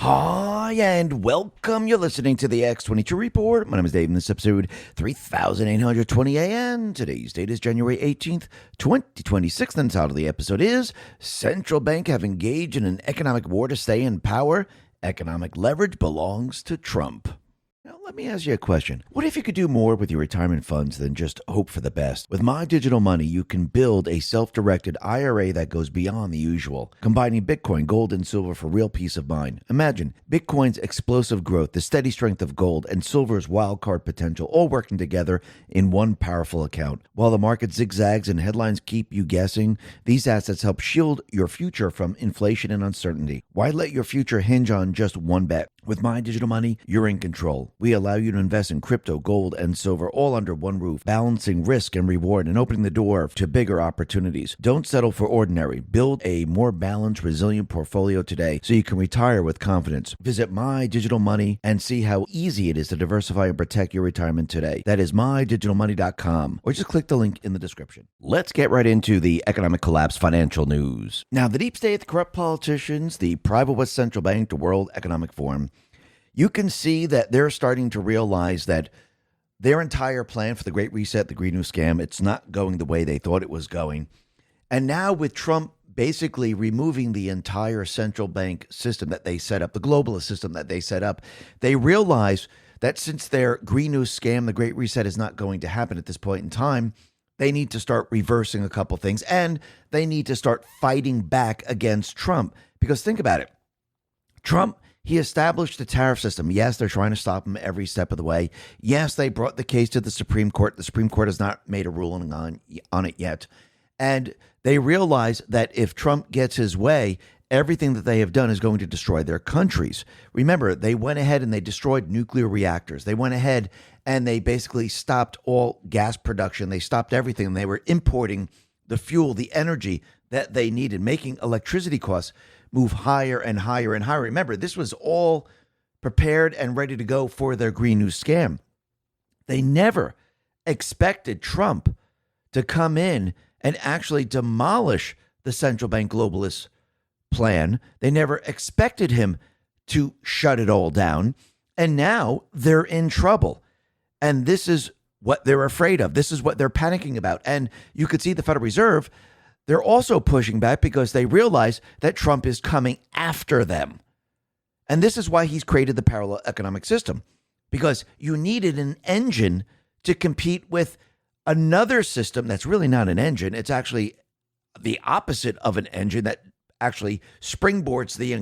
Hi, and welcome. You're listening to the X22 Report. My name is Dave, and this is episode 3820 AM. Today's date is January 18th, 2026. And the title of the episode is Central Bank Have Engaged in an Economic War to Stay in Power. Economic Leverage Belongs to Trump. Now, let me ask you a question. What if you could do more with your retirement funds than just hope for the best? With My Digital Money, you can build a self-directed IRA that goes beyond the usual, combining Bitcoin, gold, and silver for real peace of mind. Imagine Bitcoin's explosive growth, the steady strength of gold, and silver's wildcard potential all working together in one powerful account. While the market zigzags and headlines keep you guessing, these assets help shield your future from inflation and uncertainty. Why let your future hinge on just one bet? With My Digital Money, you're in control. We allow you to invest in crypto, gold, and silver all under one roof, balancing risk and reward and opening the door to bigger opportunities. Don't settle for ordinary. Build a more balanced, resilient portfolio today so you can retire with confidence. Visit My Digital Money and see how easy it is to diversify and protect your retirement today. That is mydigitalmoney.com, or just click the link in the description. Let's get right into the economic collapse financial news. Now, the deep state, the corrupt politicians, the private West Central Bank, the World Economic Forum, you can see that they're starting to realize that their entire plan for the Great Reset, the Green New Scam, it's not going the way they thought it was going. And now with Trump basically removing the entire central bank system that they set up, the globalist system that they set up, they realize that since their Green New Scam, the Great Reset, is not going to happen at this point in time, they need to start reversing a couple things, and they need to start fighting back against Trump. Because think about it. Trump, he established the tariff system. Yes, they're trying to stop him every step of the way. Yes, they brought the case to the Supreme Court. The Supreme Court has not made a ruling on it yet. And they realize that if Trump gets his way, everything that they have done is going to destroy their countries. Remember, they went ahead and they destroyed nuclear reactors. They went ahead and they basically stopped all gas production. They stopped everything. And they were importing the fuel, the energy that they needed, making electricity costs move higher and higher and higher. Remember, this was all prepared and ready to go for their Green New Scam. They never expected Trump to come in and actually demolish the central bank globalist plan. They never expected him to shut it all down. And now they're in trouble. And this is what they're afraid of. This is what they're panicking about. And you could see the Federal Reserve, they're also pushing back because they realize that Trump is coming after them. And this is why he's created the parallel economic system, because you needed an engine to compete with another system that's really not an engine. It's actually the opposite of an engine that actually springboards the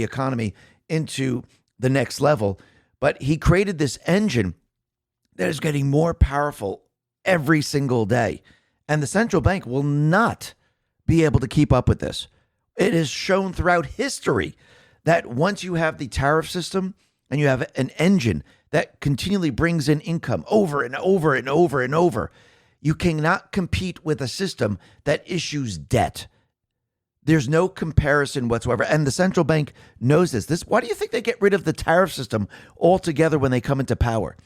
economy into the next level. But he created this engine that is getting more powerful every single day. And the central bank will not be able to keep up with this. It is shown throughout history that once you have the tariff system and you have an engine that continually brings in income over and over and over and over, you cannot compete with a system that issues debt. There's no comparison whatsoever. And the central bank knows this. Why do you think they get rid of the tariff system altogether when they come into power?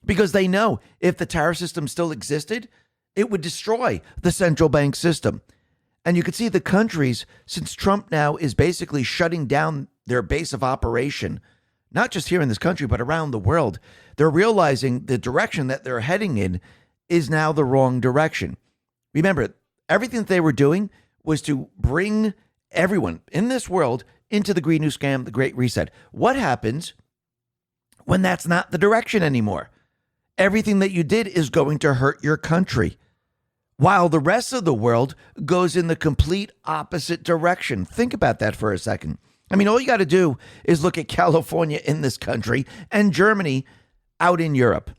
Because they know if the tariff system still existed, it would destroy the central bank system. And you can see the countries, since Trump now is basically shutting down their base of operation, not just here in this country, but around the world, they're realizing the direction that they're heading in is now the wrong direction. Remember, everything that they were doing was to bring everyone in this world into the Green New Scam, the Great Reset. What happens when that's not the direction anymore? Everything that you did is going to hurt your country, while the rest of the world goes in the complete opposite direction. Think about that for a second. I mean, all you got to do is look at California in this country and Germany out in Europe.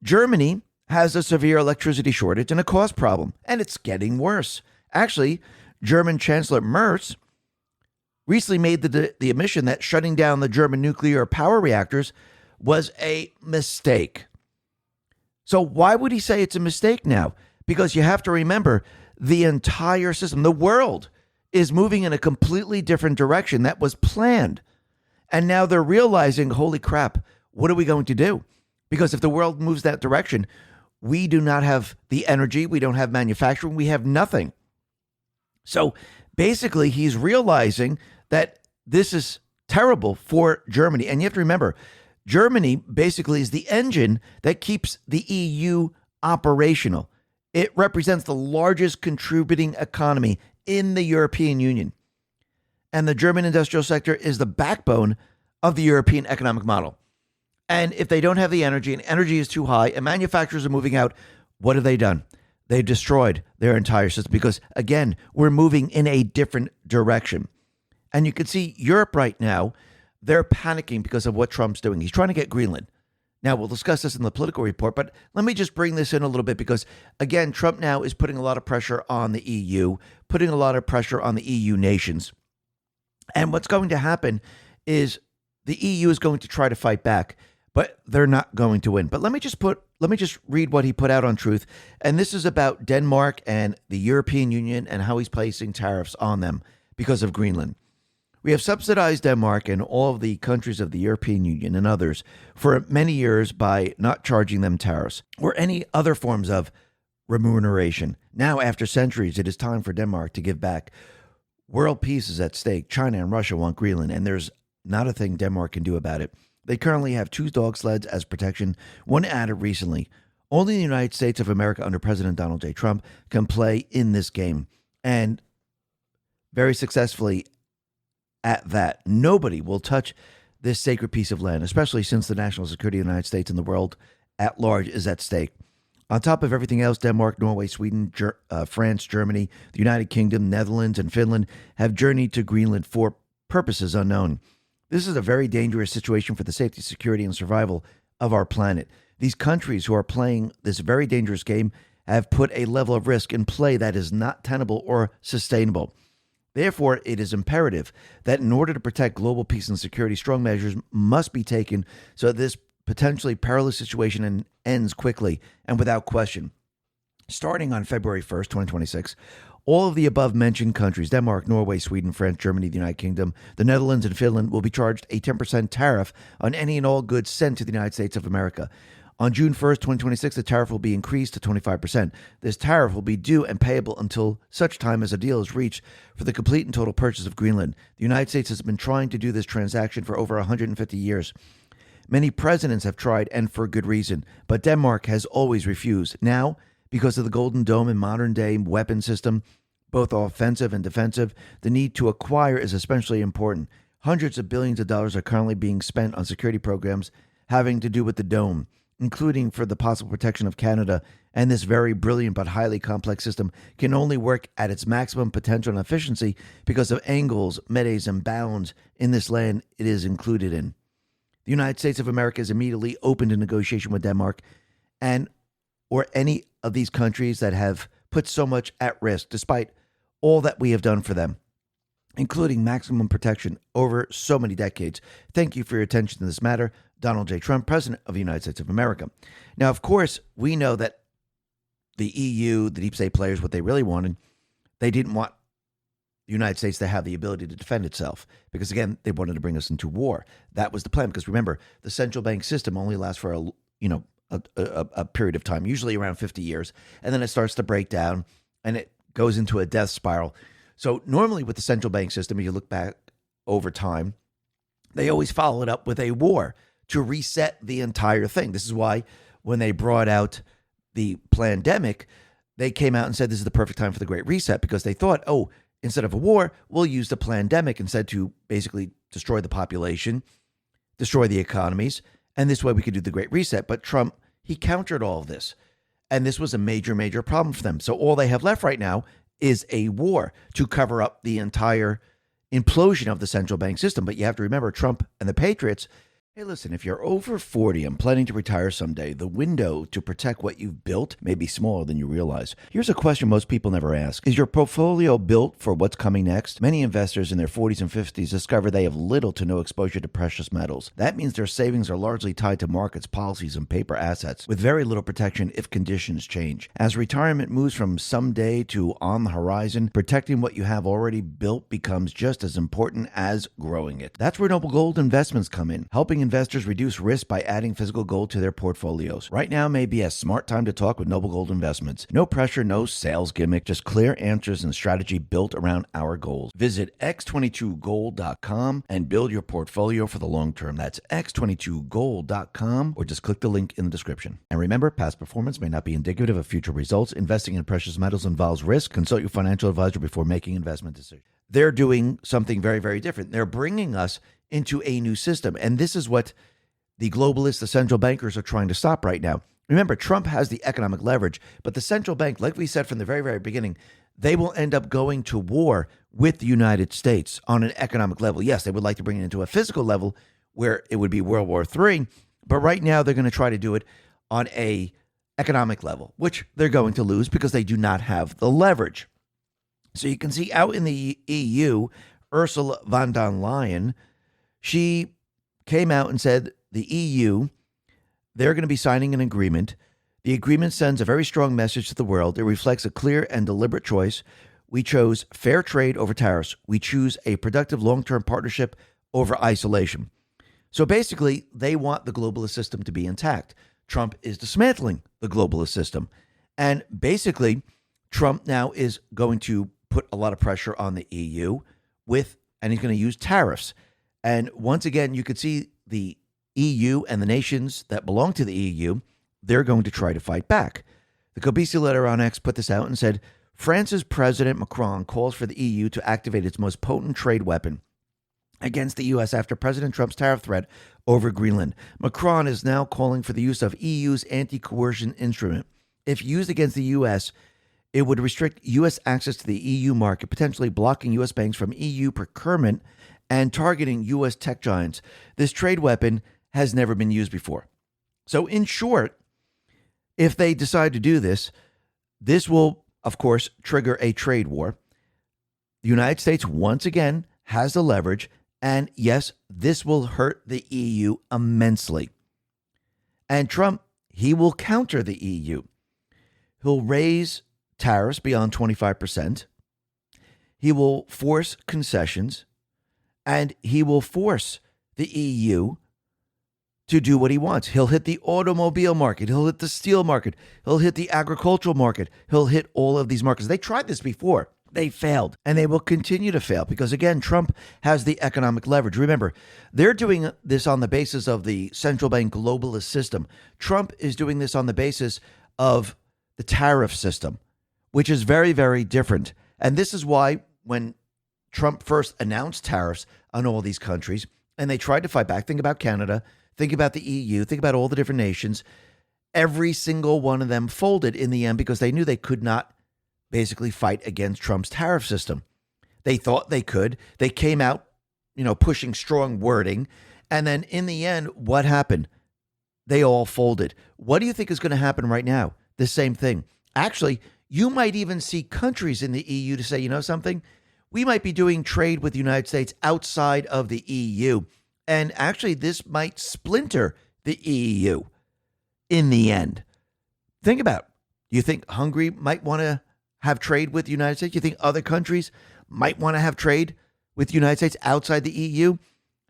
Germany has a severe electricity shortage and a cost problem, and it's getting worse. Actually, German Chancellor Merz recently made the admission that shutting down the German nuclear power reactors was a mistake. So why would he say it's a mistake now? Because you have to remember, the entire system, the world, is moving in a completely different direction that was planned. And now they're realizing, holy crap, what are we going to do? Because if the world moves that direction, we do not have the energy, we don't have manufacturing, we have nothing. So basically, he's realizing that this is terrible for Germany. And you have to remember, Germany basically is the engine that keeps the EU operational. It represents the largest contributing economy in the European Union. And the German industrial sector is the backbone of the European economic model. And if they don't have the energy and energy is too high and manufacturers are moving out, what have they done? They've destroyed their entire system because, again, we're moving in a different direction. And you can see Europe right now, they're panicking because of what Trump's doing. He's trying to get Greenland. Now, we'll discuss this in the political report, but let me just bring this in a little bit because, again, Trump now is putting a lot of pressure on the EU, putting a lot of pressure on the EU nations. And what's going to happen is the EU is going to try to fight back, but they're not going to win. But let me just read what he put out on Truth. And this is about Denmark and the European Union and how he's placing tariffs on them because of Greenland. We have subsidized Denmark and all of the countries of the European Union and others for many years by not charging them tariffs or any other forms of remuneration. Now, after centuries, it is time for Denmark to give back. World peace is at stake. China and Russia want Greenland, and there's not a thing Denmark can do about it. They currently have 2 dog sleds as protection, one added recently. Only the United States of America under President Donald J. Trump can play in this game, and very successfully at that. Nobody will touch this sacred piece of land, especially since the national security of the United States and the world at large is at stake. On top of everything else, Denmark, Norway, Sweden, France, Germany, the United Kingdom, Netherlands, and Finland have journeyed to Greenland for purposes unknown. This is a very dangerous situation for the safety, security, and survival of our planet. These countries who are playing this very dangerous game have put a level of risk in play that is not tenable or sustainable. Therefore, it is imperative that in order to protect global peace and security, strong measures must be taken so that this potentially perilous situation ends quickly and without question. Starting on February 1st, 2026, all of the above-mentioned countries, Denmark, Norway, Sweden, France, Germany, the United Kingdom, the Netherlands, and Finland, will be charged a 10% tariff on any and all goods sent to the United States of America. On June 1st, 2026, the tariff will be increased to 25%. This tariff will be due and payable until such time as a deal is reached for the complete and total purchase of Greenland. The United States has been trying to do this transaction for over 150 years. Many presidents have tried, and for good reason, but Denmark has always refused. Now, because of the Golden Dome and modern-day weapon system, both offensive and defensive, the need to acquire is especially important. Hundreds of billions of dollars are currently being spent on security programs having to do with the dome, including for the possible protection of Canada, and this very brilliant but highly complex system can only work at its maximum potential and efficiency because of angles, metes, and bounds in this land it is included in. The United States of America is immediately open to negotiation with Denmark or any of these countries that have put so much at risk, despite all that we have done for them, including maximum protection over so many decades. Thank you for your attention to this matter. Donald J. Trump, President of the United States of America. Now, of course, we know that the EU, the deep state players, what they really wanted, they didn't want the United States to have the ability to defend itself because, again, they wanted to bring us into war. That was the plan because, remember, the central bank system only lasts for a period of time, usually around 50 years, and then it starts to break down and it goes into a death spiral. So normally with the central bank system, if you look back over time, they always follow it up with a war to reset the entire thing. This is why when they brought out the pandemic, they came out and said this is the perfect time for the Great Reset because they thought, instead of a war, we'll use the pandemic instead to basically destroy the population, destroy the economies, and this way we could do the Great Reset. But Trump, he countered all of this, and this was a major, major problem for them. So all they have left right now is a war to cover up the entire implosion of the central bank system. But you have to remember, Trump and the Patriots, hey, listen, if you're over 40 and planning to retire someday, the window to protect what you've built may be smaller than you realize. Here's a question most people never ask. Is your portfolio built for what's coming next? Many investors in their 40s and 50s discover they have little to no exposure to precious metals. That means their savings are largely tied to markets, policies, and paper assets, with very little protection if conditions change. As retirement moves from someday to on the horizon, protecting what you have already built becomes just as important as growing it. That's where Noble Gold Investments come in, helping helping investors reduce risk by adding physical gold to their portfolios. Right now may be a smart time to talk with Noble Gold Investments. No pressure, no sales gimmick, just clear answers and strategy built around our goals. Visit X22Gold.com and build your portfolio for the long term. That's X22Gold.com, or just click the link in the description. And remember, past performance may not be indicative of future results. Investing in precious metals involves risk. Consult your financial advisor before making investment decisions. They're doing something very, very different. They're bringing us into a new system. And this is what the globalists, the central bankers, are trying to stop right now. Remember, Trump has the economic leverage, but the central bank, like we said from the very, very beginning, they will end up going to war with the United States on an economic level. Yes, they would like to bring it into a physical level where it would be World War III, but right now they're going to try to do it on a economic level, which they're going to lose because they do not have the leverage. So you can see out in the EU, Ursula von der Leyen, she came out and said the EU, they're going to be signing an agreement. The agreement sends a very strong message to the world. It reflects a clear and deliberate choice. We chose fair trade over tariffs. We choose a productive long-term partnership over isolation. So basically, they want the globalist system to be intact. Trump is dismantling the globalist system. And basically, Trump now is going to put a lot of pressure on the EU and he's going to use tariffs. And once again, you could see the EU and the nations that belong to the EU, they're going to try to fight back. The Kobisi letter on X put this out and said, France's President Macron calls for the EU to activate its most potent trade weapon against the U.S. after President Trump's tariff threat over Greenland. Macron is now calling for the use of EU's anti-coercion instrument. If used against the U.S., it would restrict U.S. access to the EU market, potentially blocking U.S. banks from EU procurement and targeting U.S. tech giants. This trade weapon has never been used before. So in short, if they decide to do this, this will, of course, trigger a trade war. The United States, once again, has the leverage. And yes, this will hurt the EU immensely. And Trump, he will counter the EU. He'll raise tariffs beyond 25%. He will force concessions. And he will force the EU to do what he wants. He'll hit the automobile market. He'll hit the steel market. He'll hit the agricultural market. He'll hit all of these markets. They tried this before. They failed, and they will continue to fail because, again, Trump has the economic leverage. Remember, they're doing this on the basis of the central bank globalist system. Trump is doing this on the basis of the tariff system, which is very, very different. And this is why when Trump first announced tariffs on all these countries, and they tried to fight back. Think about Canada, think about the EU, think about all the different nations. Every single one of them folded in the end because they knew they could not basically fight against Trump's tariff system. They thought they could. They came out, pushing strong wording. And then in the end, what happened? They all folded. What do you think is going to happen right now? The same thing. Actually, you might even see countries in the EU to say, you know something? We might be doing trade with the United States outside of the EU. And actually, this might splinter the EU in the end. Think about it. You think Hungary might want to have trade with the United States? You think other countries might want to have trade with the United States outside the EU?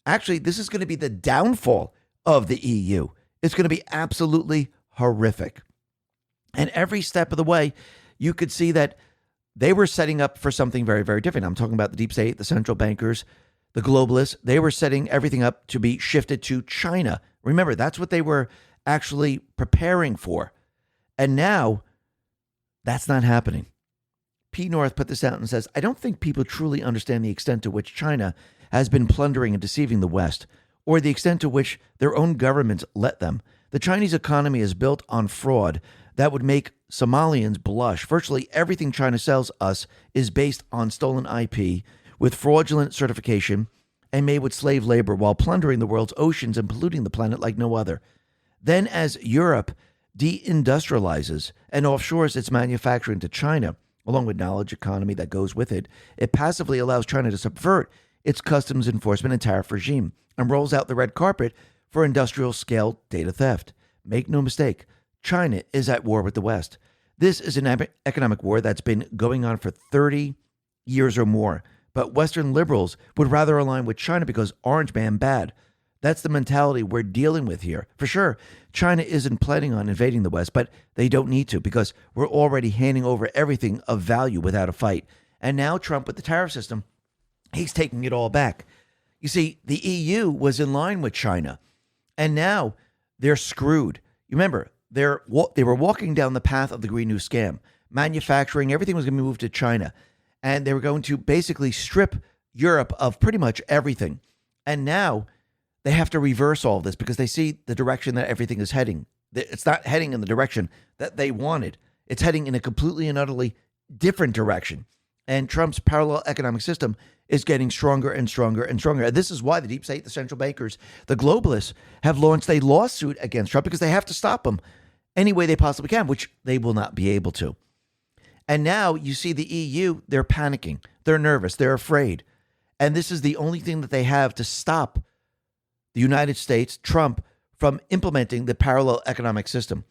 Actually, this is going to be the downfall of the EU. It's going to be absolutely horrific. And every step of the way, you could see that they were setting up for something very, very different. I'm talking about the deep state, the central bankers, the globalists. They were setting everything up to be shifted to China. Remember, that's what they were actually preparing for. And now that's not happening. P. North put this out and says, I don't think people truly understand the extent to which China has been plundering and deceiving the West, or the extent to which their own governments let them. The Chinese economy is built on fraud that would make Somalians blush. Virtually everything China sells us is based on stolen IP with fraudulent certification and made with slave labor while plundering the world's oceans and polluting the planet like no other. Then as Europe deindustrializes and offshores its manufacturing to China, along with knowledge economy that goes with it, it passively allows China to subvert its customs enforcement and tariff regime and rolls out the red carpet for industrial scale data theft. Make no mistake, China is at war with the West. This is an economic war that's been going on for 30 years or more. But Western liberals would rather align with China because Orange Man bad. That's the mentality we're dealing with here. For sure, China isn't planning on invading the West, but they don't need to because we're already handing over everything of value without a fight. And now Trump with the tariff system, he's taking it all back. You see, the EU was in line with China, and now they're screwed. You remember, they were walking down the path of the Green New Scam. Manufacturing, everything was going to be moved to China. And they were going to basically strip Europe of pretty much everything. And now they have to reverse all of this because they see the direction that everything is heading. It's not heading in the direction that they wanted. It's heading in a completely and utterly different direction. And Trump's parallel economic system is getting stronger and stronger and stronger. And this is why the deep state, the central bankers, the globalists have launched a lawsuit against Trump because they have to stop him any way they possibly can, which they will not be able to. And now you see the EU, they're panicking. They're nervous. They're afraid. And this is the only thing that they have to stop the United States, Trump, from implementing the parallel economic system.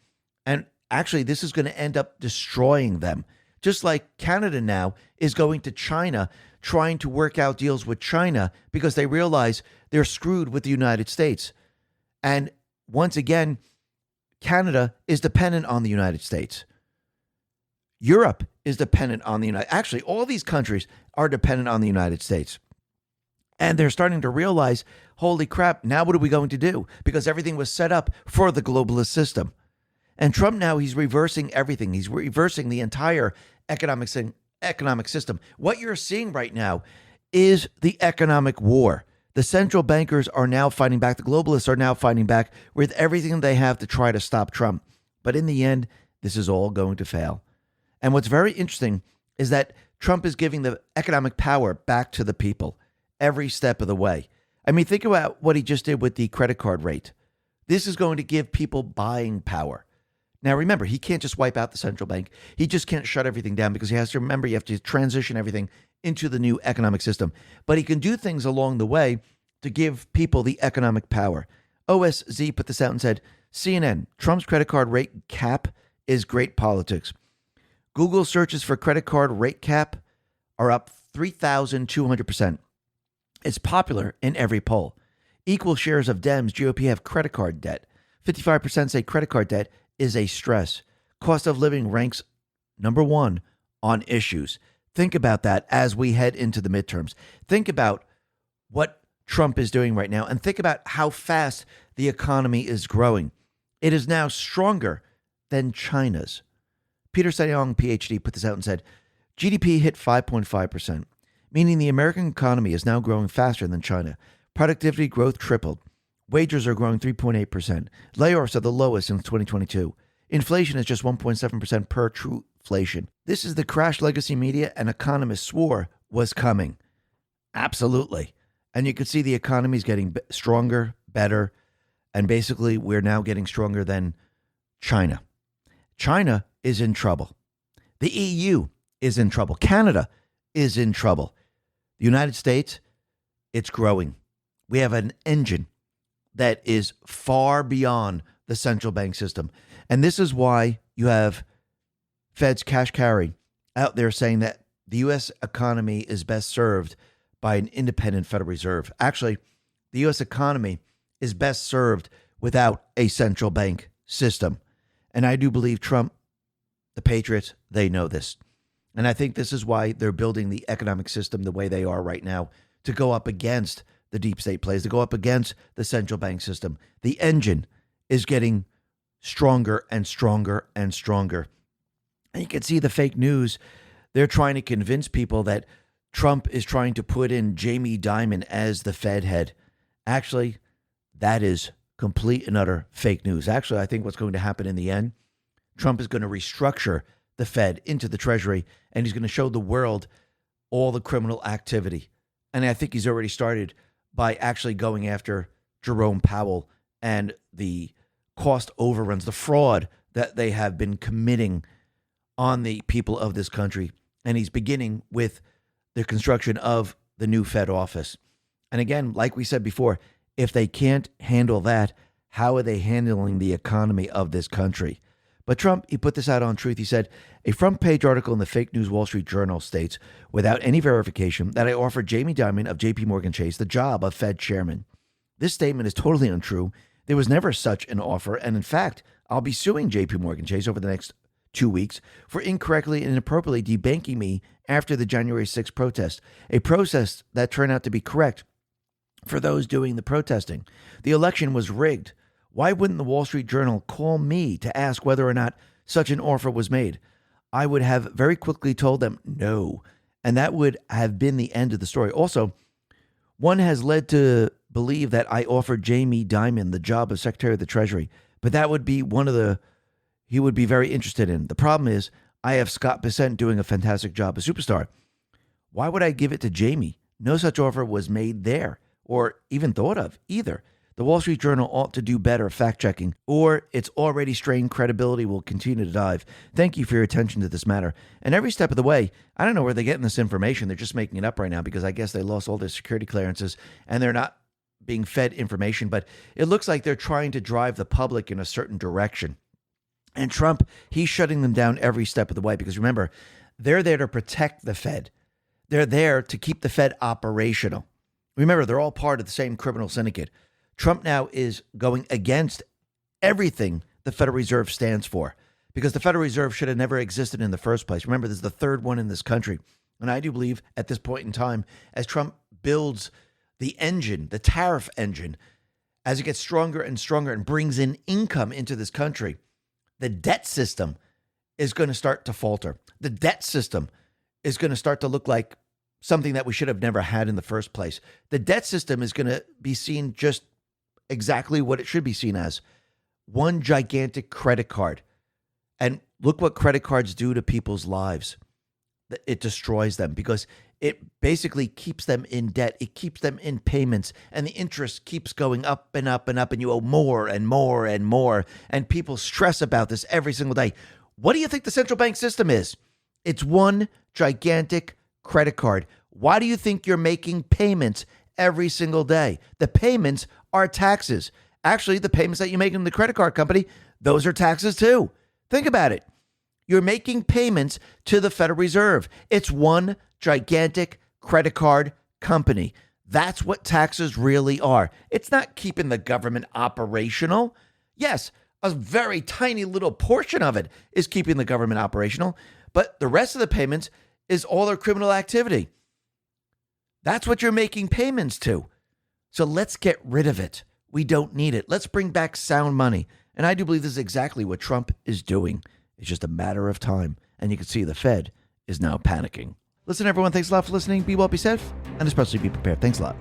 And actually, this is going to end up destroying them. Just like Canada now is going to China, trying to work out deals with China because they realize they're screwed with the United States. And once again, Canada is dependent on the United States. Europe is dependent on the United. Actually, all these countries are dependent on the United States. And they're starting to realize, holy crap, now what are we going to do? Because everything was set up for the globalist system. And Trump now, he's reversing everything. He's reversing the entire economic system. What you're seeing right now is the economic war. The central bankers are now fighting back. The globalists are now fighting back with everything they have to try to stop Trump. But in the end, this is all going to fail. And what's very interesting is that Trump is giving the economic power back to the people every step of the way. I mean, think about what he just did with the credit card rate. This is going to give people buying power. Now, remember, he can't just wipe out the central bank. He just can't shut everything down because he has to remember you have to transition everything into the new economic system. But he can do things along the way to give people the economic power. OSZ put this out and said, CNN, Trump's credit card rate cap is great politics. Google searches for credit card rate cap are up 3,200%. It's popular in every poll. Equal shares of Dems, GOP have credit card debt. 55% say credit card debt is a stress. Cost of living ranks number one on issues. Think about that as we head into the midterms. Think about what Trump is doing right now and think about how fast the economy is growing. It is now stronger than China's. Peter Sayong, PhD, put this out and said, GDP hit 5.5%, meaning the American economy is now growing faster than China. Productivity growth tripled. Wages are growing 3.8%. Layoffs are the lowest since 2022. Inflation is just 1.7% per true inflation. This is the crash legacy media and economists swore was coming. Absolutely. And you could see the economy is getting stronger, better, and basically we're now getting stronger than China. China is in trouble. The EU is in trouble. Canada is in trouble. The United States, it's growing. We have an engine that is far beyond the central bank system. And this is why you have Fed's cash carry out there saying that the U.S. economy is best served by an independent Federal Reserve. Actually, the U.S. economy is best served without a central bank system. And I do believe Trump, the Patriots, they know this. And I think this is why they're building the economic system the way they are right now, to go up against the deep state plays, to go up against the central bank system. The engine is getting stronger and stronger and stronger. And you can see the fake news. They're trying to convince people that Trump is trying to put in Jamie Dimon as the Fed head. Actually, that is complete and utter fake news. Actually, I think what's going to happen in the end, Trump is going to restructure the Fed into the Treasury, and he's going to show the world all the criminal activity. And I think he's already started by actually going after Jerome Powell and the cost overruns, the fraud that they have been committing on the people of this country. And he's beginning with the construction of the new Fed office. And again, like we said before, if they can't handle that, how are they handling the economy of this country? But Trump, he put this out on Truth. He said, a front page article in the fake news Wall Street Journal states, without any verification, that I offered Jamie Dimon of JP Morgan Chase the job of Fed chairman. This statement is totally untrue. There was never such an offer. And in fact, I'll be suing JP Morgan Chase over the next 2 weeks for incorrectly and inappropriately debanking me after the January 6th protest, a protest that turned out to be correct for those doing the protesting. The election was rigged. Why wouldn't the Wall Street Journal call me to ask whether or not such an offer was made? I would have very quickly told them no, and that would have been the end of the story. Also, one has led to believe that I offered Jamie Dimon the job of Secretary of the Treasury, but that would be he would be very interested in. The problem is I have Scott Bessent doing a fantastic job, a superstar. Why would I give it to Jamie? No such offer was made there or even thought of either. The Wall Street Journal ought to do better fact-checking, or its already strained credibility will continue to dive. Thank you for your attention to this matter. And every step of the way, I don't know where they're getting this information. They're just making it up right now because I guess they lost all their security clearances and they're not being fed information. But it looks like they're trying to drive the public in a certain direction. And Trump, he's shutting them down every step of the way because remember, they're there to protect the Fed. They're there to keep the Fed operational. Remember, they're all part of the same criminal syndicate. Trump now is going against everything the Federal Reserve stands for because the Federal Reserve should have never existed in the first place. Remember, this is the third one in this country. And I do believe at this point in time, as Trump builds the engine, the tariff engine, as it gets stronger and stronger and brings in income into this country, the debt system is going to start to falter. The debt system is going to start to look like something that we should have never had in the first place. The debt system is going to be seen just exactly what it should be seen as, one gigantic credit card. And look what credit cards do to people's lives. It destroys them because it basically keeps them in debt. It keeps them in payments and the interest keeps going up and up and up and you owe more and more and more. And people stress about this every single day. What do you think the central bank system is? It's one gigantic credit card. Why do you think you're making payments every single day? The payments are taxes. Actually, the payments that you make in the credit card company, those are taxes too. Think about it. You're making payments to the Federal Reserve. It's one gigantic credit card company. That's what taxes really are. It's not keeping the government operational. Yes, a very tiny little portion of it is keeping the government operational, but the rest of the payments is all their criminal activity. That's what you're making payments to. So let's get rid of it. We don't need it. Let's bring back sound money. And I do believe this is exactly what Trump is doing. It's just a matter of time. And you can see the Fed is now panicking. Listen, everyone, thanks a lot for listening. Be well, be safe, and especially be prepared. Thanks a lot.